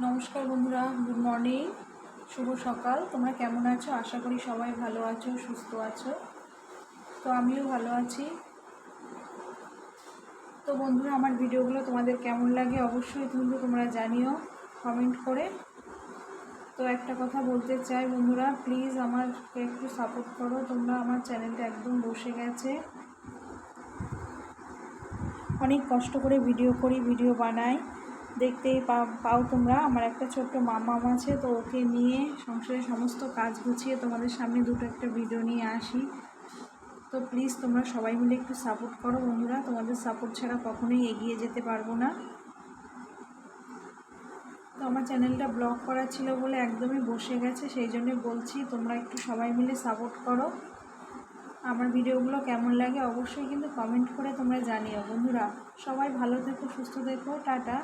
নমস্কার বন্ধুরা, good morning, শুভ সকাল। তোমরা কেমন আছো? আশা করি সবাই ভালো আছো, সুস্থ আছো। তো আমিও ভালো আছি। তো বন্ধুরা, আমার ভিডিওগুলো তোমাদের কেমন লাগে অবশ্যই কিন্তু তোমরা জানিও কমেন্ট করে। তো একটা কথা বলতে চাই বন্ধুরা, প্লিজ আমাকে একটু সাপোর্ট করো। তোমরা আমার চ্যানেলটা একদম বসে গেছে, অনেক কষ্ট করে ভিডিও করি, ভিডিও বানাই, দেখতেই পাও তোমরা। আমার একটা ছোট্ট মামাম আছে, তো ওকে নিয়ে সংসারের সমস্ত কাজ গুছিয়ে তোমাদের সামনে দুটো একটা ভিডিও নিয়ে আসি। তো প্লিজ তোমরা সবাই মিলে একটু সাপোর্ট করো বন্ধুরা, তোমাদের সাপোর্ট ছাড়া কখনোই এগিয়ে যেতে পারবো না। তো আমার চ্যানেলটা ব্লক করা ছিল বলে একদমই বসে গেছে, সেই জন্য বলছি তোমরা একটু সবাই মিলে সাপোর্ট করো। আমার ভিডিওগুলো কেমন লাগে অবশ্যই কিন্তু কমেন্ট করে তোমরা জানিও বন্ধুরা। সবাই ভালো থেকো, সুস্থ থেকো, টাটা।